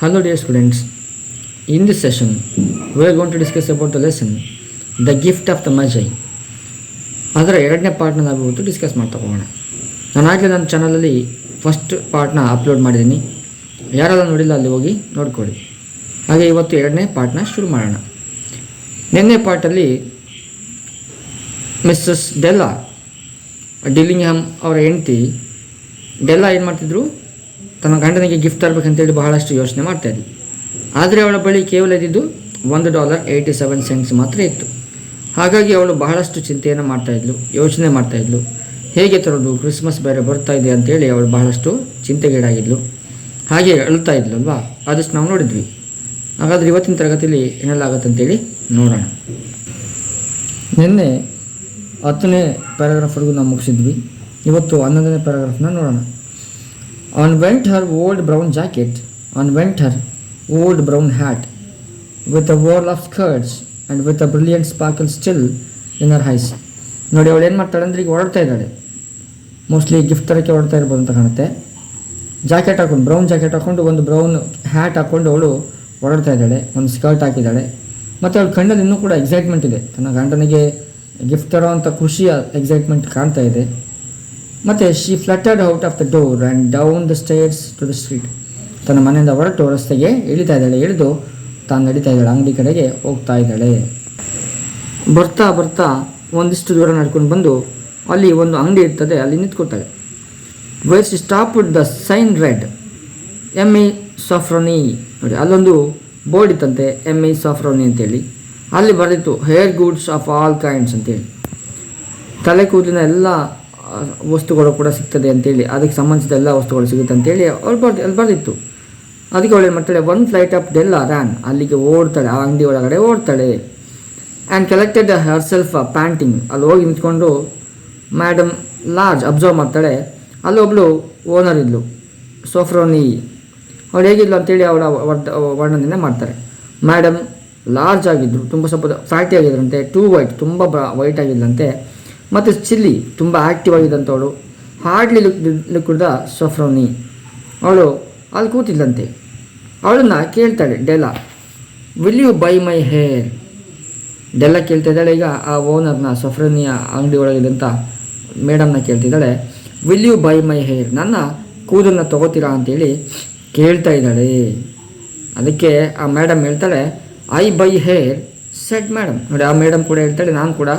Hello dear students, in this session we are going to discuss about the lesson The Gift of the Magi. ಅದರ ಎರಡನೇ ಪಾರ್ಟ್ನ ನಾವು ಇವತ್ತು discuss ಮಾಡ್ತಾ ಹೋಗೋಣ. ನಾನು ಆಗಲೇ ನನ್ನ ಚಾನಲಲ್ಲಿ ಫಸ್ಟ್ ಪಾರ್ಟ್ನ ಅಪ್ಲೋಡ್ ಮಾಡಿದ್ದೀನಿ. ಯಾರೆಲ್ಲ ನೋಡಿಲ್ಲ ಅಲ್ಲಿ ಹೋಗಿ ನೋಡ್ಕೊಳ್ಳಿ. ಹಾಗೆ ಇವತ್ತು ಎರಡನೇ ಪಾರ್ಟ್ನ ಶುರು ಮಾಡೋಣ. ನಿನ್ನೆ ಪಾರ್ಟಲ್ಲಿ ಮಿಸ್ಸಸ್ ಡೆಲ್ಲಾ ಡಿಲ್ಲಿಂಗ್ಹ್ಯಾಮ್ ಅವರ ಹೆಂಡತಿ ಡೆಲ್ಲಾ ಏನು ಮಾಡ್ತಿದ್ರು, ತನ್ನ ಗಂಡನಿಗೆ ಗಿಫ್ಟ್ ತರಬೇಕಂತೇಳಿ ಬಹಳಷ್ಟು ಯೋಚನೆ ಮಾಡ್ತಾಯಿದ್ಲು. ಆದರೆ ಅವಳ ಬಳಿ ಕೇವಲ ಇದ್ದಿದ್ದು $1.87 ಮಾತ್ರ ಇತ್ತು. ಹಾಗಾಗಿ ಅವಳು ಬಹಳಷ್ಟು ಚಿಂತೆಯನ್ನು ಮಾಡ್ತಾಯಿದ್ಲು, ಯೋಚನೆ ಮಾಡ್ತಾಯಿದ್ಲು. ಹೇಗೆ ತರೋದು, ಕ್ರಿಸ್ಮಸ್ ಬೇರೆ ಬರ್ತಾ ಇದೆ ಅಂತೇಳಿ ಅವಳು ಬಹಳಷ್ಟು ಚಿಂತೆಗೀಡಾಗಿದ್ಲು. ಹಾಗೆ ಅಳ್ತಾ ಇದ್ಲು ಅಲ್ವಾ, ಅದಷ್ಟು ನಾವು ನೋಡಿದ್ವಿ. ಹಾಗಾದರೆ ಇವತ್ತಿನ ತರಗತಿಯಲ್ಲಿ ಏನೆಲ್ಲಾಗತ್ತೆ ಅಂತೇಳಿ ನೋಡೋಣ. ನಿನ್ನೆ 10ನೇ ಪ್ಯಾರಾಗ್ರಾಫ್ವರೆಗೂ ನಾವು ಮುಗಿಸಿದ್ವಿ. ಇವತ್ತು 11ನೇ ಪ್ಯಾರಾಗ್ರಾಫ್ನ ನೋಡೋಣ. On went her old brown jacket, on went her old brown hat, with a whirl of skirts and with a brilliant sparkle still in her eyes. ನೋಡಿ ಅವಳು ಏನು ಮಾಡ್ತಾಳೆ ಅಂದರೆ, ಈಗ ಹೊರಡ್ತಾ ಇದ್ದಾಳೆ. ಮೋಸ್ಟ್ಲಿ ಗಿಫ್ಟ್ ತರಕ್ಕೆ ಹೊರಡ್ತಾ ಇರ್ಬೋದು ಅಂತ ಕಾಣುತ್ತೆ. ಜಾಕೆಟ್ ಹಾಕೊಂಡು, ಬ್ರೌನ್ ಜಾಕೆಟ್ ಹಾಕ್ಕೊಂಡು, ಒಂದು ಬ್ರೌನ್ ಹ್ಯಾಟ್ ಹಾಕ್ಕೊಂಡು ಅವಳು ಹೊರಡ್ತಾ ಇದ್ದಾಳೆ. ಒಂದು ಸ್ಕರ್ಟ್ ಹಾಕಿದ್ದಾಳೆ. ಮತ್ತು ಅವಳ ಕಣ್ಣಲ್ಲಿ ಇನ್ನೂ ಕೂಡ ಎಕ್ಸೈಟ್ಮೆಂಟ್ ಇದೆ. ತನ್ನ ಗಂಡನಿಗೆ ಗಿಫ್ಟ್ ತರೋ ಅಂಥ ಖುಷಿಯ ಎಕ್ಸೈಟ್ಮೆಂಟ್ ಕಾಣ್ತಾ ಇದೆ. ಮತ್ತು she fluttered out of the door and down the stairs to the street. ತನ್ನ ಮನೆಯಿಂದ ಹೊರಟು ರಸ್ತೆಗೆ ಇಳಿತಾ ಇದ್ದಾಳೆ. ಇಳಿದು ತಾನು ನಡೀತಾ ಇದ್ದಾಳೆ, ಅಂಗಡಿ ಕಡೆಗೆ ಹೋಗ್ತಾ ಇದ್ದಾಳೆ. ಬರ್ತಾ ಬರ್ತಾ ಒಂದಿಷ್ಟು ದೂರ ನಡ್ಕೊಂಡು ಬಂದು ಅಲ್ಲಿ ಒಂದು ಅಂಗಡಿ ಇರ್ತದೆ, ಅಲ್ಲಿ ನಿಂತ್ಕೊತಾಳೆ. Where she stopped the sign read M E. Sofronie. ನೋಡಿ ಅಲ್ಲೊಂದು ಬೋರ್ಡ್ ಇತ್ತಂತೆ, ಎಮ್.ಇ. ಸಾಫ್ರೋನಿ ಅಂತೇಳಿ. ಅಲ್ಲಿ ಬರೆದಿತ್ತು hair goods of all kinds ಅಂತೇಳಿ. ತಲೆ ಕೂದಲಿನ ಎಲ್ಲ ವಸ್ತುಗಳು ಕೂಡ ಸಿಗ್ತದೆ ಅಂತೇಳಿ, ಅದಕ್ಕೆ ಸಂಬಂಧಿಸಿದ ಎಲ್ಲ ವಸ್ತುಗಳು ಸಿಗುತ್ತೆ ಅಂತೇಳಿ ಅಲ್ಲಿ ಬರೆದಿತ್ತು. ಅದಕ್ಕೆ ಅವಳು ಏನು ಮಾಡ್ತಾಳೆ, one flight of Della ran, ಅಲ್ಲಿಗೆ ಓಡ್ತಾಳೆ, ಆ ಅಂಗಡಿ ಒಳಗಡೆ ಓಡ್ತಾಳೆ. And collected herself panting. ಅಲ್ಲಿ ಹೋಗಿ ನಿಂತ್ಕೊಂಡು ಮ್ಯಾಡಮ್ ಲಾರ್ಜ್ ಅಬ್ಸರ್ವ್ ಮಾಡ್ತಾಳೆ. ಅಲ್ಲೊಬ್ಳು ಓನರ್ ಇದ್ಲು, ಸೋಫ್ರೋನಿ. ಅವಳು ಹೇಗಿದ್ಲು ಅಂತೇಳಿ ಅವಳ ವರ್ಣನೆ ಮಾಡ್ತಾರೆ. ಮ್ಯಾಡಮ್ ಲಾರ್ಜ್ ಆಗಿದ್ದರು, ತುಂಬ ಸ್ವಲ್ಪ ಫ್ಯಾಟಿ ಆಗಿದ್ರಂತೆ. ಟೂ ವೈಟ್, ತುಂಬ ವೈಟ್ ಆಗಿದ್ದಂತೆ. ಮತ್ತು ಚಿಲ್ಲಿ, ತುಂಬ ಆ್ಯಕ್ಟಿವ್ ಆಗಿದ್ದಂಥವಳು. Hardly liquid the Sofronie. ಅವಳು ಅಲ್ಲಿ ಕೂತಿದ್ದಂತೆ. ಅವಳನ್ನು ಕೇಳ್ತಾಳೆ Della, will you buy my hair. Della ಕೇಳ್ತಾ ಇದ್ದಾಳೆ ಈಗ ಆ ಓನರ್ನ, ಸೋಫ್ರೋನಿಯ ಅಂಗಡಿ ಒಳಗಿದ್ದಂಥ ಮೇಡಮ್ನ ಕೇಳ್ತಿದ್ದಾಳೆ, will you buy my hair, ನನ್ನ ಕೂದಲನ್ನ ತೊಗೋತೀರಾ ಅಂತೇಳಿ ಕೇಳ್ತಾ ಇದ್ದಾಳೆ. ಅದಕ್ಕೆ ಆ ಮೇಡಮ್ ಹೇಳ್ತಾಳೆ, I by hair set madam. ನೋಡಿ ಆ ಮೇಡಮ್ ಕೂಡ ಹೇಳ್ತಾಳೆ, ನಾನು ಕೂಡ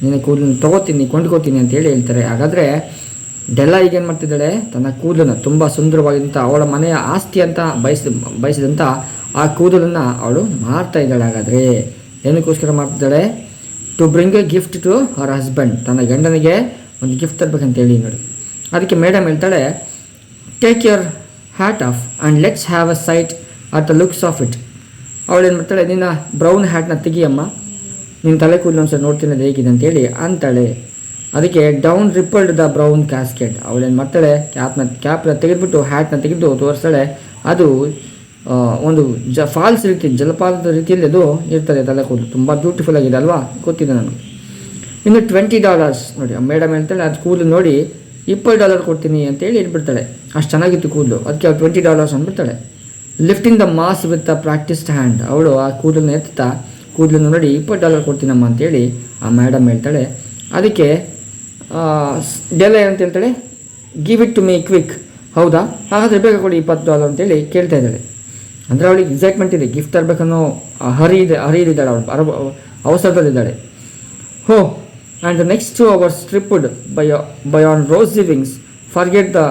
ನಿನ್ನ ಕೂದಲನ್ನು ತೊಗೋತೀನಿ, ಕೊಂಡ್ಕೋತೀನಿ ಅಂತೇಳಿ ಹೇಳ್ತಾರೆ. ಹಾಗಾದರೆ ಡೆಲ್ಲಾ ಈಗೇನು ಮಾಡ್ತಿದ್ದಾಳೆ, ತನ್ನ ಕೂದಲನ್ನು ತುಂಬ ಸುಂದರವಾಗಿದ್ದಂಥ ಅವಳ ಮನೆಯ ಆಸ್ತಿ ಅಂತ ಬಯಸಿದಂಥ ಆ ಕೂದಲನ್ನು ಅವಳು ಮಾರ್ತಾ ಇದ್ದಾಳೆ. ಹಾಗಾದರೆ ಏನಕ್ಕೋಸ್ಕರ ಮಾಡ್ತಿದ್ದಾಳೆ, to bring a gift to our husband, ತನ್ನ ಗಂಡನಿಗೆ ಒಂದು ಗಿಫ್ಟ್ ತರಬೇಕಂತೇಳಿ. ನೋಡಿ ಅದಕ್ಕೆ ಮೇಡಮ್ ಹೇಳ್ತಾಳೆ, take your hat off and let's have a sight at the looks of it. ಅವಳೇನು ಮಾಡ್ತಾಳೆ, ನಿನ್ನ ಬ್ರೌನ್ ಹ್ಯಾಟ್ನ ತೆಗಿಯಮ್ಮ, ನಿನ್ನ ತಲೆ ಕೂದಲು ಒಂದ್ಸಲ ನೋಡ್ತೀನಿ ಅದು ಹೇಗಿದೆ ಅಂತೇಳಿ ಅಂತಾಳೆ. ಅದಕ್ಕೆ down rippled the brown cascade. ಅವಳೇನು ಮಾಡ್ತಾಳೆ, ಕ್ಯಾಪ್ನ ತೆಗೆದುಬಿಟ್ಟು ಹ್ಯಾಟ್ನ ತೆಗೆದು ತೋರಿಸ್ತಾಳೆ. ಅದು ಒಂದು ಫಾಲ್ಸ್ ರೀತಿ, ಜಲಪಾತದ ರೀತಿಯಲ್ಲಿ ಅದು ಇರ್ತದೆ ತಲೆ ಕೂದಲು. ತುಂಬ ಬ್ಯೂಟಿಫುಲ್ ಆಗಿದೆ ಅಲ್ವಾ, ಗೊತ್ತಿದೆ ನನಗೆ. ಇನ್ನು $20. ನೋಡಿ ಮೇಡಮ್ ಹೇಳ್ತಾಳೆ, ಅದು ಕೂದಲು ನೋಡಿ $20 ಕೊಡ್ತೀನಿ ಅಂತೇಳಿ ಇಟ್ಬಿಡ್ತಾಳೆ. ಅಷ್ಟು ಚೆನ್ನಾಗಿತ್ತು ಕೂದಲು, ಅದಕ್ಕೆ ಅವ್ರು $20 ಅಂದ್ಬಿಡ್ತಾಳೆ. Lifting the mass with the practised hand. ಅವಳು ಆ ಕೂದಲನ್ನ ಎತ್ತಾ ಕೂದಲನ್ನು ನೋಡಿ $20 ಕೊಡ್ತೀನಮ್ಮ ಅಂತೇಳಿ ಆ ಮೇಡಮ್ ಹೇಳ್ತಾಳೆ. ಅದಕ್ಕೆ ಡೆಲ್ಲಾ ಏನಂತ ಹೇಳ್ತಾಳೆ, give it to me quick. ಹೌದಾ, ಹಾಗಾದರೆ ಬೇಗ ಕೊಡಿ $20 ಅಂತೇಳಿ ಕೇಳ್ತಾ ಇದ್ದಾಳೆ. ಅಂದರೆ ಅವಳಿಗೆ ಎಕ್ಸೈಟ್ಮೆಂಟ್ ಇದೆ, ಗಿಫ್ಟ್ ತರಬೇಕನ್ನೋ ಹರಿಯಲಿದ್ದಾಳೆ, ಅವಳು ಅವಸರದಲ್ಲಿದ್ದಾಳೆ. Oh and the next 2 hours tripped by on rosy wings forget the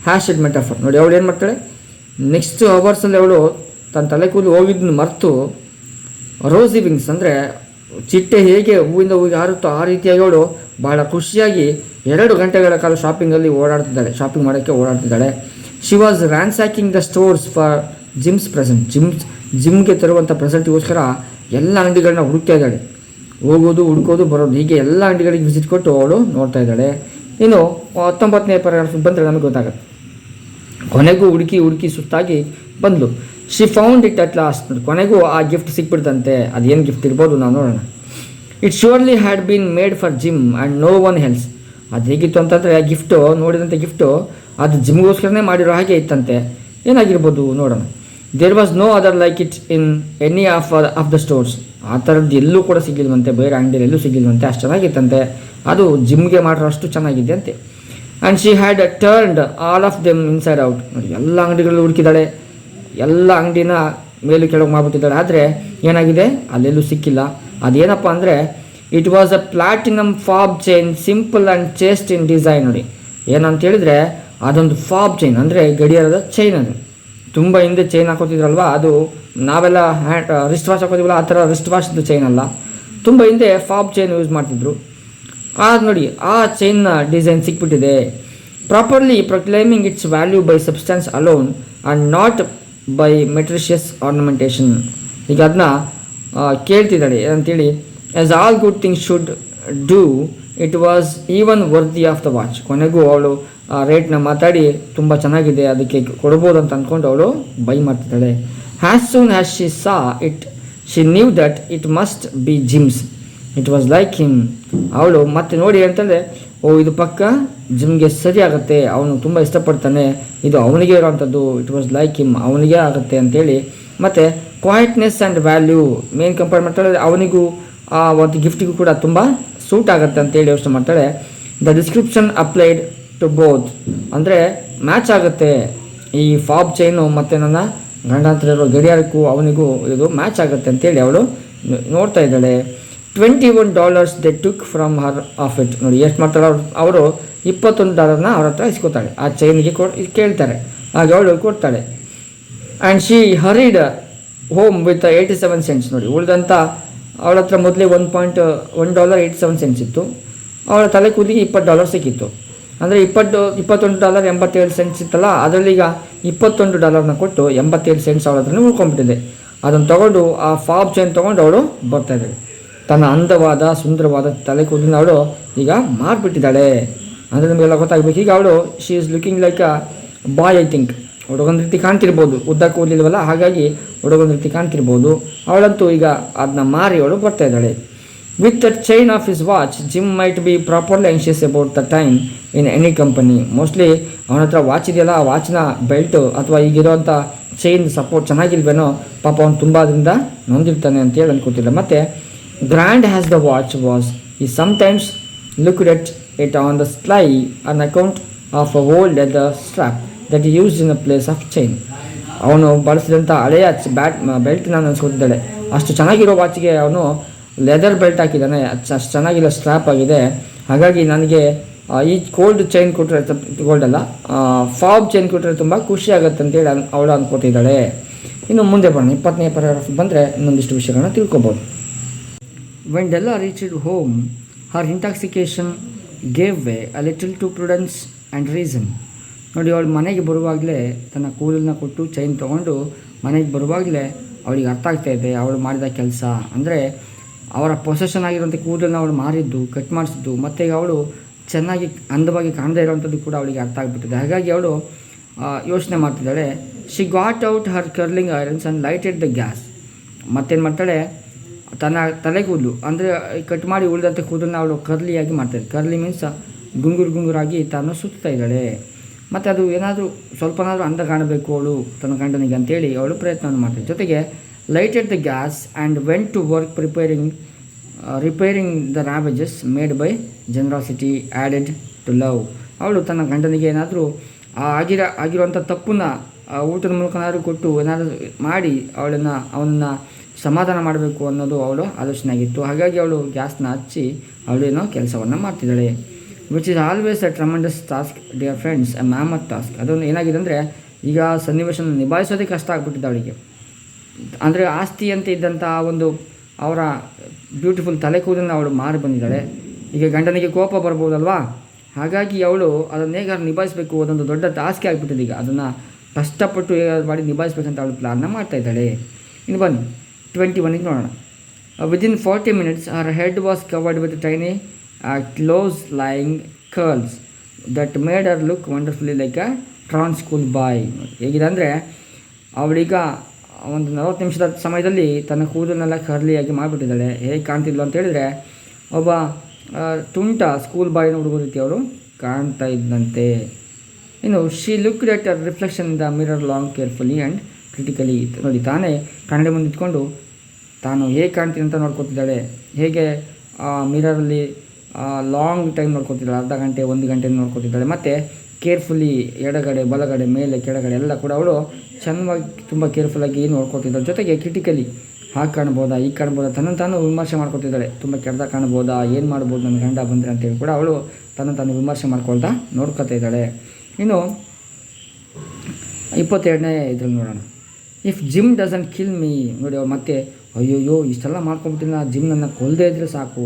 hashed metaphor. ನೋಡಿ ಅವಳು ಏನು ಮಾಡ್ತಾಳೆ, ನೆಕ್ಸ್ಟ್ ಅವರ್ಸಲ್ಲಿ ಅವಳು ತನ್ನ ತಲೆ ಕೂದಲು ಹೋಗಿದ್ದನ್ನು ಮರೆತು, ರೋಸಿ ವಿಂಗ್ಸ್ ಅಂದರೆ ಚಿಟ್ಟೆ ಹೇಗೆ ಹೂವಿಂದ ಹೂವಿಗೆ ಹಾರುತ್ತೋ ಆ ರೀತಿಯಾಗಿ ಅವಳು ಭಾಳ ಖುಷಿಯಾಗಿ 2 ಗಂಟೆಗಳ ಕಾಲ ಶಾಪಿಂಗ್ ಮಾಡೋಕ್ಕೆ ಓಡಾಡ್ತಿದ್ದಾಳೆ. She was ransacking the stores for Jim's present. ಜಿಮ್ಗೆ ತರುವಂಥ ಪ್ರೆಸೆಂಟ್ಗೋಸ್ಕರ ಎಲ್ಲ ಅಂಗಡಿಗಳನ್ನ ಹುಡುಕ್ತಾ ಇದ್ದಾಳೆ. ಹೋಗೋದು, ಹುಡುಕೋದು, ಬರೋದು, ಹೀಗೆ ಎಲ್ಲ ಅಂಗಡಿಗಳಿಗೆ ವಿಸಿಟ್ ಕೊಟ್ಟು ಅವಳು ನೋಡ್ತಾ ಇದ್ದಾಳೆ. ಇನ್ನು 19ನೇ ಪ್ಯಾರಾಗ್ರಾಫ್ ಬಂದರೆ ನಮಗೆ ಗೊತ್ತಾಗುತ್ತೆ. ಕೊನೆಗೂ ಹುಡುಕಿ ಸುಸ್ತಾಗಿ ಬಂದಳು. She found it at last. ಕೊನೆಗೂ ಆ ಗಿಫ್ಟ್ ಸಿಕ್ಬಿಡ್ತಂತೆ. ಅದೇನು ಗಿಫ್ಟ್ ಇರ್ಬೋದು ನಾವು ನೋಡೋಣ. It surely had been made for Jim and no one else. ಅದು ಹೇಗಿತ್ತು ಅಂತಂದರೆ ಆ ಗಿಫ್ಟು, ನೋಡಿದಂಥ ಗಿಫ್ಟು ಅದು ಜಿಮ್ಗೋಸ್ಕರನೇ ಮಾಡಿರೋ ಹಾಗೆ ಇತ್ತಂತೆ. ಏನಾಗಿರ್ಬೋದು ನೋಡೋಣ. There was no other like it in any of the stores. ಆ ಥರದ್ದು ಎಲ್ಲೂ ಕೂಡ ಸಿಗಲಿಲ್ವಂತೆ, ಬೇರೆ ಅಂಗಡಿಯಲ್ಲಿ ಎಲ್ಲೂ ಸಿಗಲಿಲ್ವಂತೆ, ಅಷ್ಟು ಚೆನ್ನಾಗಿತ್ತಂತೆ. ಅದು ಜಿಮ್ಗೆ ಮಾಡಿರೋ ಅಷ್ಟು ಚೆನ್ನಾಗಿದೆ ಅಂತೆ. And she had turned all of them inside out. ನೋಡಿ, ಎಲ್ಲ ಅಂಗಡಿಗಳು ಹುಡುಕಿದ್ದಾಳೆ, ಎಲ್ಲ ಅಂಗಡಿನ ಮೇಲೂ ಕೆಳಗೆ ಮಾಡಿಬಿಟ್ಟಿದ್ದಾಳೆ. ಆದರೆ ಏನಾಗಿದೆ, ಅಲ್ಲೆಲ್ಲೂ ಸಿಕ್ಕಿಲ್ಲ. ಅದೇನಪ್ಪ ಅಂದರೆ, it was a platinum fob chain, simple and chest in design. ನೋಡಿ, ಏನಂತ ಹೇಳಿದರೆ ಅದೊಂದು ಫಾಬ್ ಚೈನ್ ಅಂದರೆ ಗಡಿಯಾರದ ಚೈನ್. ಅದು ತುಂಬ ಹಿಂದೆ ಚೈನ್ ಹಾಕೋತಿದ್ರಲ್ವ, ಅದು ನಾವೆಲ್ಲ ರಿಸ್ಟ್ ವಾಚ್ ಹಾಕೋತೀವಲ್ಲ, ಆ ಥರ ರಿಸ್ಟ್ ವಾಚ್ದು ಚೈನ್ ಅಲ್ಲ, ತುಂಬ ಹಿಂದೆ ಫಾಬ್ ಚೈನ್ ಯೂಸ್ ಮಾಡ್ತಿದ್ರು. ನೋಡಿ, ಆ ಚೈನ್ನ ಡಿಸೈನ್ ಸಿಕ್ಬಿಟ್ಟಿದೆ. Properly proclaiming its value by substance alone and not by meretricious ornamentation. ಈಗ ಅದನ್ನ ಕೇಳ್ತಿದ್ದಾಳೆ ಏನಂತೇಳಿ, as all good things should do, it was even worthy of the watch. ಕೊನೆಗೂ ಅವಳು ಆ ರೇಟ್ನ ಮಾತಾಡಿ ತುಂಬ ಚೆನ್ನಾಗಿದೆ, ಅದಕ್ಕೆ ಕೊಡ್ಬೋದು ಅಂತ ಅಂದ್ಕೊಂಡು ಅವಳು ಬೈ ಮಾಡ್ತಿದ್ದಾಳೆ. As soon as she saw it, she knew that it must be Jim's, it was like him. ಅವಳು ಮತ್ತೆ ನೋಡಿ ಹೇಳ್ತಾಳೆ, ಓ ಇದು ಪಕ್ಕ ಜಿಮ್ಗೆ ಸರಿ ಆಗುತ್ತೆ, ಅವನು ತುಂಬ ಇಷ್ಟಪಡ್ತಾನೆ, ಇದು ಅವನಿಗೆ ಇರೋವಂಥದ್ದು, ಇಟ್ ವಾಸ್ ಲೈಕ್ ಹಿಮ್, ಅವನಿಗೆ ಆಗುತ್ತೆ ಅಂತೇಳಿ. ಮತ್ತು ಕ್ವಾಯಿಟ್ನೆಸ್ ಆ್ಯಂಡ್ ವ್ಯಾಲ್ಯೂ ಮೇನ್ ಕಂಪೇರ್ ಮಾಡ್ತಾಳೆ, ಅವನಿಗೂ ಆ ಒಂದು ಗಿಫ್ಟಿಗೂ ಕೂಡ ತುಂಬ ಸೂಟ್ ಆಗುತ್ತೆ ಅಂತೇಳಿ ಯೋಚನೆ ಮಾಡ್ತಾಳೆ. The description applied to both, ಅಂದರೆ ಮ್ಯಾಚ್ ಆಗುತ್ತೆ ಈ ಫಾಬ್ ಚೈನು ಮತ್ತು ನನ್ನ ಗಂಡ ಹತ್ರ ಇರೋ ಗಡಿಯಾರಕ್ಕೂ ಅವನಿಗೂ ಇದು ಮ್ಯಾಚ್ ಆಗುತ್ತೆ ಅಂತೇಳಿ ಅವಳು ನೋಡ್ತಾ ಇದ್ದಾಳೆ. $21 they took from her of it. ನೋಡಿ ಎಷ್ಟು ಮಾಡ್ತಾಳೆ ಅವರು, $21 ಅವ್ರ ಹತ್ರ ಇಸ್ಕೊತಾಳೆ, ಆ ಚೈನಿಗೆ ಕೇಳ್ತಾರೆ, ಹಾಗೆ ಅವಳು ಕೊಡ್ತಾಳೆ. And she ಹರಿಡ್ home with 87 cents. ನೋಡಿ, ಉಳಿದಂಥ ಅವಳ ಹತ್ರ ಮೊದಲೇ $1.87 ಇತ್ತು, ಅವಳ ತಲೆ ಕೂದಲಿಗೆ $20 ಸಿಕ್ಕಿತ್ತು. ಅಂದರೆ $21.87 ಇತ್ತಲ್ಲ, ಅದರಲ್ಲೀಗ $21 ಕೊಟ್ಟು 87 cents ಅವಳ ಹತ್ರನೇ ಉಳ್ಕೊಂಡ್ಬಿಟ್ಟಿದೆ. ಅದನ್ನು ತೊಗೊಂಡು ಆ ಫಾಬ್ ಚೈನ್ ತೊಗೊಂಡು ಅವಳು ಬರ್ತಾಯಿದ್ದಾಳೆ. ತನ್ನ ಅಂದವಾದ ಸುಂದರವಾದ ತಲೆ ಕೂದಲಿನ ಅವಳು ಈಗ ಮಾರ್ಬಿಟ್ಟಿದ್ದಾಳೆ. ಅಂದರೆ ನಮಗೆಲ್ಲ ಗೊತ್ತಾಗಬೇಕು. ಈಗ ಅವಳು she is looking like a boy, I think. ಹುಡುಗನ ರೀತಿ ಕಾಣ್ತಿರ್ಬೋದು, ಉದ್ದ ಕೂದಲಿಲ್ವಲ್ಲ, ಹಾಗಾಗಿ ಹುಡುಗನ ರೀತಿ ಕಾಣ್ತಿರ್ಬೋದು. ಅವಳಂತೂ ಈಗ ಅದನ್ನ ಮಾರಿ ಅವಳು ಬರ್ತಾ ಇದ್ದಾಳೆ. With the chain of his watch, gym might be properly anxious about the time in any company. Mostly ಅವನ ಹತ್ರ ವಾಚ್ ಇದೆಯಲ್ಲ, ಆ ವಾಚ್ನ ಬೆಲ್ಟು ಅಥವಾ ಈಗಿರೋವಂಥ ಚೈನ್ ಸಪೋರ್ಟ್ ಚೆನ್ನಾಗಿಲ್ವೇನೋ, ಪಾಪ ಅವನು ತುಂಬ ಅದರಿಂದ ನೊಂದಿರ್ತಾನೆ ಅಂತೇಳಿ ಅನ್ಕೋತಿಲ್ಲ. ಮತ್ತು grand as the watch was, he sometimes looked at it on the sly on account of a old leather strap that used in a place of chain. ಅವನು ಬಳಸಿದಂಥ ಹಳೆಯ ಬೆಲ್ಟ್ನ ಅನ್ಸ್ಕೊತಿದ್ದಾಳೆ. ಅಷ್ಟು ಚೆನ್ನಾಗಿರೋ ವಾಚ್ಗೆ ಅವನು ಲೆದರ್ ಬೆಲ್ಟ್ ಹಾಕಿದ್ದಾನೆ, ಅಷ್ಟು ಚೆನ್ನಾಗಿಲ್ಲ, ಸ್ಟ್ರಾಪ್ ಆಗಿದೆ. ಹಾಗಾಗಿ ನನಗೆ ಈ ಗೋಲ್ಡ್ ಚೈನ್ ಕೊಟ್ಟರೆ, ಗೋಲ್ಡ್ ಅಲ್ಲ ಫಾಬ್ ಚೈನ್ ಕೊಟ್ಟರೆ ತುಂಬ ಖುಷಿ ಆಗುತ್ತೆ ಅಂತೇಳಿ ಅವಳು ಅನ್ಕೋತಿದ್ದಾಳೆ. ಇನ್ನು ಮುಂದೆ ಬರೋಣ, 20ನೇ ಪ್ಯಾರಾಗ್ರಾಫ್ ಬಂದರೆ ಇನ್ನೊಂದಿಷ್ಟು ವಿಷಯಗಳನ್ನ ತಿಳ್ಕೊಬೋದು. When Della reached home, her intoxication gave way a little to prudence and reason. ನೋಡಿ, ಅವಳು ಮನೆಗೆ ಬರುವಾಗಲೇ ತನ್ನ ಕೂದಲನ್ನ ಕೊಟ್ಟು ಚೈನ್ ತೊಗೊಂಡು ಮನೆಗೆ ಬರುವಾಗಲೇ ಅವಳಿಗೆ ಅರ್ಥ ಆಗ್ತಾಯಿದೆ ಅವಳು ಮಾಡಿದ ಕೆಲಸ. ಅಂದರೆ ಅವರ ಪೊಸೆಷನ್ ಆಗಿರುವಂಥ ಕೂದಲನ್ನ ಅವಳು ಮಾರಿದ್ದು, ಕಟ್ ಮಾಡಿಸಿದ್ದು, ಮತ್ತು ಈಗ ಅವಳು ಚೆನ್ನಾಗಿ ಅಂದವಾಗಿ ಕಾಣದೇ ಇರೋವಂಥದ್ದು ಕೂಡ ಅವಳಿಗೆ ಅರ್ಥ ಆಗಿಬಿಟ್ಟಿದೆ. ಹಾಗಾಗಿ ಅವಳು ಯೋಚನೆ ಮಾಡ್ತಿದ್ದಾಳೆ. She got out her curling irons and lighted the gas. ಮತ್ತೇನು ಮಾಡ್ತಾಳೆ, ತನ್ನ ತಲೆ ಕೂದಲು ಅಂದರೆ ಕಟ್ ಮಾಡಿ ಉಳಿದಂಥ ಕೂದಲನ್ನ ಅವಳು ಕರ್ಲಿಯಾಗಿ ಮಾಡ್ತಾಳೆ. ಕರ್ಲಿ ಮೀನ್ಸ್ ಗುಂಗುರಾಗಿ ತಾನು ಸುತ್ತಾ ಇದ್ದಾಳೆ. ಮತ್ತು ಅದು ಏನಾದರೂ ಸ್ವಲ್ಪನಾದರೂ ಅಂದ ಕಾಣಬೇಕು ಅವಳು ತನ್ನ ಗಂಡನಿಗೆ ಅಂತೇಳಿ ಅವಳು ಪ್ರಯತ್ನವನ್ನು ಮಾಡ್ತಾಳೆ. ಜೊತೆಗೆ lighted the gas and went to work repairing the ravages made by generosity added to love. ಅವಳು ತನ್ನ ಗಂಡನಿಗೆ ಏನಾದರೂ ಆಗಿರುವಂಥ ತಪ್ಪನ್ನ ಊಟದ ಮೂಲಕನಾದರೂ ಕೊಟ್ಟು ಏನಾದರೂ ಮಾಡಿ ಅವನನ್ನು ಸಮಾಧಾನ ಮಾಡಬೇಕು ಅನ್ನೋದು ಅವಳು ಆಲೋಚನೆ ಆಗಿತ್ತು. ಹಾಗಾಗಿ ಅವಳು ಗ್ಯಾಸ್ನ ಹಚ್ಚಿ ಅವಳೇನೋ ಕೆಲಸವನ್ನು ಮಾಡ್ತಿದ್ದಾಳೆ. Which is always a tremendous task dear friends, a mammoth task. ಅದೊಂದು ಏನಾಗಿದೆ ಅಂದರೆ, ಈಗ ಸನ್ನಿವೇಶನ ನಿಭಾಯಿಸೋದೇ ಕಷ್ಟ ಆಗ್ಬಿಟ್ಟಿದೆ ಅವಳಿಗೆ. ಅಂದರೆ ಆಸ್ತಿ ಅಂತ ಇದ್ದಂಥ ಒಂದು ಅವರ ಬ್ಯೂಟಿಫುಲ್ ತಲೆ ಕೂದಲನ್ನ ಅವಳು ಮಾರಿ ಬಂದಿದ್ದಾಳೆ. ಈಗ ಗಂಡನಿಗೆ ಕೋಪ ಬರ್ಬೋದಲ್ವಾ, ಹಾಗಾಗಿ ಅವಳು ಅದನ್ನು ಹೇಗಾದ್ರು ನಿಭಾಯಿಸಬೇಕು, ಅದೊಂದು ದೊಡ್ಡ ಟಾಸ್ಕ್ ಆಗಿಬಿಟ್ಟಿದೆ. ಈಗ ಅದನ್ನು ಕಷ್ಟಪಟ್ಟು ಹೇಗಾದ್ರು ಮಾಡಿ ನಿಭಾಯಿಸ್ಬೇಕಂತ ಅವಳು ಪ್ಲಾನ್ನ ಮಾಡ್ತಾಯಿದ್ದಾಳೆ. ಇನ್ನು ಬನ್ನಿ 21ಗೆ ನೋಡೋಣ. Within 40 minutes her head was covered with tiny close lying curls that made her look wonderfully like a truant schoolboy. ಹೇಗಿದೆ ಅಂದರೆ, ಅವಳೀಗ ಒಂದು 40 ನಿಮಿಷದ ಸಮಯದಲ್ಲಿ ತನ್ನ ಕೂದಲನ್ನೆಲ್ಲ ಕರ್ಲಿಯಾಗಿ ಮಾಡಿಬಿಟ್ಟಿದ್ದಾಳೆ. ಹೇಗೆ ಕಾಣ್ತಿದ್ಲು ಅಂತ ಹೇಳಿದ್ರೆ, ಒಬ್ಬ ತುಂಟ ಸ್ಕೂಲ್ ಬಾಯ್ನ ಹುಡುಗ ರೀತಿ ಅವರು ಕಾಣ್ತಾ ಇದ್ದಂತೆ. ಇನ್ನು she looked at a reflection in the mirror long carefully and critically. ನೋಡಿ, ತಾನೇ ಕನ್ನಡಿ ಮುಂದೆ ಇಟ್ಕೊಂಡು ತಾನು ಹೇಗೆ ಕಾಣ್ತೀನಿ ಅಂತ ನೋಡ್ಕೊತಿದ್ದಾಳೆ. ಹೇಗೆ ಮಿರರಲ್ಲಿ ಲಾಂಗ್ ಟೈಮ್ ನೋಡ್ಕೊತಿದ್ದಾಳೆ, ಅರ್ಧ ಗಂಟೆ 1 ಗಂಟೆ ನೋಡ್ಕೊತಿದ್ದಾಳೆ. ಮತ್ತು ಕೇರ್ಫುಲ್ಲಿ ಎಡಗಡೆ ಬಲಗಡೆ ಮೇಲೆ ಕೆಳಗಡೆ ಎಲ್ಲ ಕೂಡ ಅವಳು ಚೆನ್ನಾಗಿ ತುಂಬ ಕೇರ್ಫುಲ್ಲಾಗಿ ನೋಡ್ಕೊತಿದ್ದಾಳೆ. ಜೊತೆಗೆ ಕ್ರಿಟಿಕಲಿ ಹಾಗೆ ಕಾಣ್ಬೋದಾ, ಈಗ ಕಾಣ್ಬೋದಾ, ತನ್ನನ್ನು ತಾನು ವಿಮರ್ಶೆ ಮಾಡ್ಕೊತಿದ್ದಾಳೆ. ತುಂಬ ಕೆಟ್ಟದಾಗ ಕಾಣ್ಬೋದಾ, ಏನು ಮಾಡ್ಬೋದು ನನ್ನ ಗಂಡ ಬಂದರೆ ಅಂತೇಳಿ ಕೂಡ ಅವಳು ತನ್ನನ್ನು ತಾನು ವಿಮರ್ಶೆ ಮಾಡ್ಕೊಳ್ತಾ ನೋಡ್ಕೊತಾ ಇದ್ದಾಳೆ. ಇನ್ನು 22ನೇ ಇದ್ರಲ್ಲಿ ನೋಡೋಣ. If gym doesn't kill me. ನೋಡಿ, ಅವ್ರು ಮತ್ತೆ ಅಯ್ಯೋಯ್ಯೋ ಇಷ್ಟೆಲ್ಲ ಮಾಡ್ಕೊಂಬಿಟ್ಟಿಲ್ಲ, ಜಿಮ್ ನನ್ನ ಕೊಲ್ಲದೇ ಇದ್ದರೆ ಸಾಕು,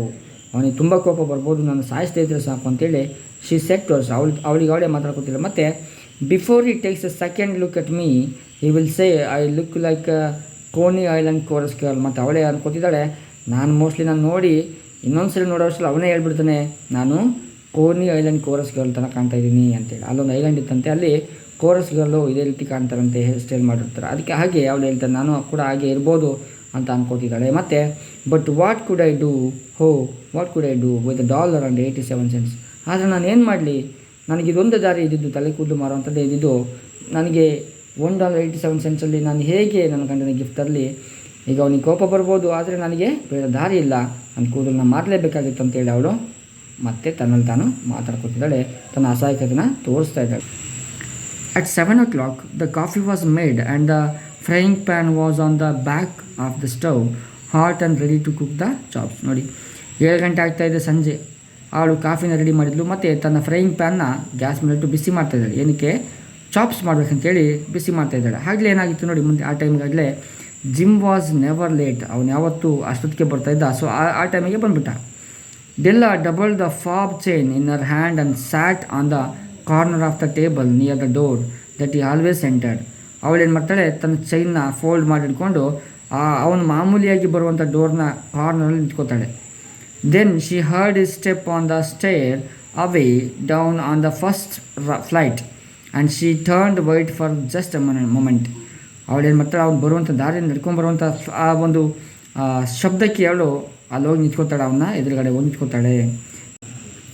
ಅವನಿಗೆ ತುಂಬ ಕೋಪ ಬರ್ಬೋದು, ನಾನು ಸಾಯಿಸದೇ ಇದ್ದರೆ ಸಾಕು ಅಂತೇಳಿ ಶಿ ಸೆಟ್ ವರ್ಸ್. ಅವಳಿಗೆ ಅವಳೇ ಮಾತಾಡ್ಕೊತಿಲ್ಲ. ಮತ್ತು before he takes A second look at me he will say I look like ಕೋನಿ ಐಲ್ಯಾಂಡ್ ಕೋರಸ್ ಗರ್ಲ್. ಮತ್ತು ಅವಳೇ ಅನ್ಕೋತಿದ್ದಾಳೆ, ನಾನು ನೋಡಿ ಇನ್ನೊಂದ್ಸರಿ ನೋಡೋಷ್ಟರಲ್ಲಿ ಅವನೇ ಹೇಳ್ಬಿಡ್ತಾನೆ, ನಾನು ಕೋನಿ ಐಲ್ಯಾಂಡ್ ಕೋರಸ್ ಗರ್ಲ್ ತನಕ ಕಾಣ್ತಾ ಇದ್ದೀನಿ ಅಂತೇಳಿ. ಅಲ್ಲೊಂದು ಐಲ್ಯಾಂಡ್ ಇತ್ತಂತೆ, ಅಲ್ಲಿ ಕೋರಸ್ ಗರ್ಲು ಇದೇ ರೀತಿ ಕಾಣ್ತಾರಂತೆ, ಹೇರ್ ಸ್ಟೈಲ್ ಮಾಡಿರ್ತಾರೆ. ಅದಕ್ಕೆ ಹಾಗೆ ಅವಳು ಹೇಳ್ತಾರೆ, ನಾನು ಕೂಡ ಹಾಗೆ ಇರ್ಬೋದು ಅಂತ ಅನ್ಕೋತಿದ್ದಾಳೆ. ಮತ್ತು but what could I do with $1 and 87 cents. ಆದರೆ ನಾನು ಏನು ಮಾಡಲಿ, ನನಗಿದೊಂದು ದಾರಿ ಇದ್ದಿದ್ದು, ತಲೆ ಕೂದಲು ಮಾರುವಂಥದ್ದೇ ಇದ್ದಿದ್ದು. ನನಗೆ $1.87 ನಾನು ಹೇಗೆ ನನ್ನ ಗಂಡನಿಗೆ ಗಿಫ್ಟ್ ತರಲಿ? ಈಗ ಅವನಿಗೆ ಕೋಪ ಬರ್ಬೋದು, ಆದರೆ ನನಗೆ ಬೇರೆ ದಾರಿ ಇಲ್ಲ, ನನ್ನ ಕೂದಲನ್ನ ಮಾರಲೇಬೇಕಾಗಿತ್ತು ಅಂತೇಳಿ ಅವಳು ಮತ್ತೆ ತನ್ನಲ್ಲಿ ತಾನು ಮಾತಾಡ್ಕೊತಿದ್ದಾಳೆ, ತನ್ನ ಅಸಹಾಯಕತೆಯನ್ನು ತೋರಿಸ್ತಾ ಇದ್ದಾಳೆ. At 7 o'clock, the coffee was made and the frying pan was on the back of the stove, hot and ready to cook the chops. ನೋಡಿ, 7 ಗಂಟೆ ಆಗ್ತಾಯಿದೆ ಸಂಜೆ. ಅವಳು ಕಾಫಿನ ರೆಡಿ ಮಾಡಿದ್ಲು ಮತ್ತು ತನ್ನ ಫ್ರೈಯಿಂಗ್ ಪ್ಯಾನ್ನ ಗ್ಯಾಸ್ ಮೇಲಿಟ್ಟು ಬಿಸಿ ಮಾಡ್ತಾಯಿದ್ದಾಳೆ. ಏನಕ್ಕೆ? ಚಾಪ್ಸ್ ಮಾಡ್ಬೇಕಂತೇಳಿ ಬಿಸಿ ಮಾಡ್ತಾಯಿದ್ದಾಳೆ. ಆಗಲೇ ಏನಾಗಿತ್ತು ನೋಡಿ, ಮುಂದೆ ಆ ಟೈಮ್ಗಾಗಲೇ ಜಿಮ್ ವಾಸ್ ನೆವರ್ ಲೇಟ್. ಅವನು ಯಾವತ್ತೂ ಅಷ್ಟೊತ್ತಿಗೆ ಬರ್ತಾಯಿದ್ದ. ಸೊ ಆ ಟೈಮಿಗೆ ಬಂದುಬಿಟ್ಟ. Della double the fob chain in her hand and sat on the corner of the table near the door that he always entered. ಅವಳೇನು ಮಾಡ್ತಾಳೆ, ತನ್ನ ಚೈನ್ನ ಫೋಲ್ಡ್ ಮಾಡಿಟ್ಕೊಂಡು ಅವನು ಮಾಮೂಲಿಯಾಗಿ ಬರುವಂಥ ಡೋರ್ನ ಕಾರ್ನರಲ್ಲಿ ನಿಂತ್ಕೋತಾಳೆ. Then she heard his step on the stair away down on the first flight and she turned white for just a moment. ಅವಳೇನು ಮಾಡ್ತಾಳೆ, ಅವ್ನು ಬರುವಂಥ ದಾರಿಯಿಂದ ನಡ್ಕೊಂಡ್ಬರುವಂಥ ಆ ಒಂದು ಶಬ್ದಕ್ಕೆ ಅವಳು ಅಲ್ಲಿ ಹೋಗಿ ನಿಂತ್ಕೋತಾಳೆ, ಅವನ್ನ ಎದುರುಗಡೆ ಹೋಗಿ ನಿಂತ್ಕೋತಾಳೆ.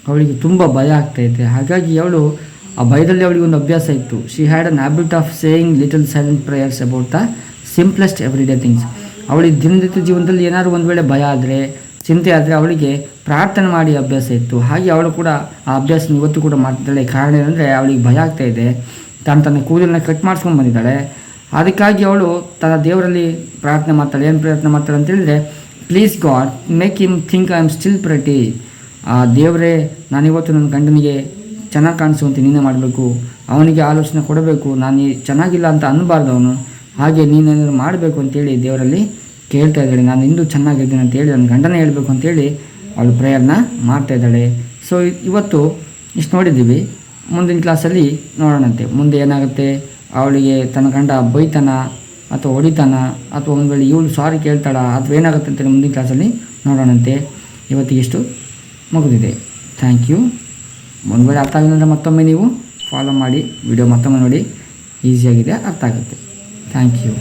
ಅವಳಿಗೆ ತುಂಬ ಭಯ ಆಗ್ತಾಯಿದೆ. ಹಾಗಾಗಿ ಅವಳು ಆ ಭಯದಲ್ಲಿ ಅವಳಿಗೆ ಒಂದು ಅಭ್ಯಾಸ ಇತ್ತು. She had an habit of saying little silent prayers about the simplest everyday things. ಅವಳಿಗೆ ದಿನನಿತ್ಯ ಜೀವನದಲ್ಲಿ ಏನಾದ್ರು ಒಂದು ವೇಳೆ ಭಯ ಆದರೆ, ಚಿಂತೆ ಆದರೆ ಅವಳಿಗೆ ಪ್ರಾರ್ಥನೆ ಮಾಡಿ ಅಭ್ಯಾಸ ಇತ್ತು. ಹಾಗೆ ಅವಳು ಕೂಡ ಆ ಅಭ್ಯಾಸನ ಇವತ್ತು ಕೂಡ ಮಾಡ್ತಿದ್ದಾಳೆ. ಕಾರಣ ಏನಂದರೆ ಅವಳಿಗೆ ಭಯ ಆಗ್ತಾಯಿದೆ. ತನ್ನ ಕೂದಲನ್ನ ಕಟ್ ಮಾಡಿಸ್ಕೊಂಡು ಬಂದಿದ್ದಾಳೆ. ಅದಕ್ಕಾಗಿ ಅವಳು ತನ್ನ ದೇವರಲ್ಲಿ ಪ್ರಾರ್ಥನೆ ಮಾಡ್ತಾಳೆ. ಏನು ಪ್ರಾರ್ಥನೆ ಮಾಡ್ತಾಳೆ ಅಂತೇಳಿದರೆ, please god make him think I am still pretty. ದೇವರೇ, ನಾನಿವತ್ತು ನನ್ನ ಗಂಡನಿಗೆ ಚೆನ್ನಾಗಿ ಕಾಣಿಸುವಂತೆ ನೀನೇ ಮಾಡಬೇಕು, ಅವನಿಗೆ ಆಲೋಚನೆ ಕೊಡಬೇಕು, ನಾನು ಚೆನ್ನಾಗಿಲ್ಲ ಅಂತ ಅನ್ನಬಾರ್ದು ಅವನು, ಹಾಗೆ ನೀನೇನಾದರೂ ಮಾಡಬೇಕು ಅಂತೇಳಿ ದೇವರಲ್ಲಿ ಕೇಳ್ತಾ ಇದ್ದಾಳೆ. ನಾನು ಇನ್ನೂ ಚೆನ್ನಾಗಿದ್ದೀನಿ ಅಂತೇಳಿ ನನ್ನ ಗಂಡನೇ ಹೇಳಬೇಕು ಅಂತೇಳಿ ಅವಳು ಪ್ರೇಯರ್ನ ಮಾಡ್ತಾಯಿದ್ದಾಳೆ. ಸೊ ಇವತ್ತು ಇಷ್ಟು ನೋಡಿದ್ದೀವಿ. ಮುಂದಿನ ಕ್ಲಾಸಲ್ಲಿ ನೋಡೋಣಂತೆ ಮುಂದೆ ಏನಾಗುತ್ತೆ. ಅವಳಿಗೆ ತನ್ನ ಗಂಡ ಬೈತಾನ ಅಥವಾ ಹೊಡಿತಾನ, ಅಥವಾ ಒಂದು ವೇಳೆ ಇವಳು ಸಾರಿ ಕೇಳ್ತಾಳ, ಅಥವಾ ಏನಾಗುತ್ತೆ ಅಂತೇಳಿ ಮುಂದಿನ ಕ್ಲಾಸಲ್ಲಿ ನೋಡೋಣಂತೆ. ಇವತ್ತಿಗೆಷ್ಟು ಮುಗಿದಿದೆ. Thank you. ಒಂದು ವೇಳೆ ಅರ್ಥ ಆಗಿಲ್ಲ ಅಂದರೆ ಮತ್ತೊಮ್ಮೆ ನೀವು ಫಾಲೋ ಮಾಡಿ, ವಿಡಿಯೋ ಮತ್ತೊಮ್ಮೆ ನೋಡಿ, ಈಸಿಯಾಗಿದೆ, ಅರ್ಥ ಆಗುತ್ತೆ. Thank you.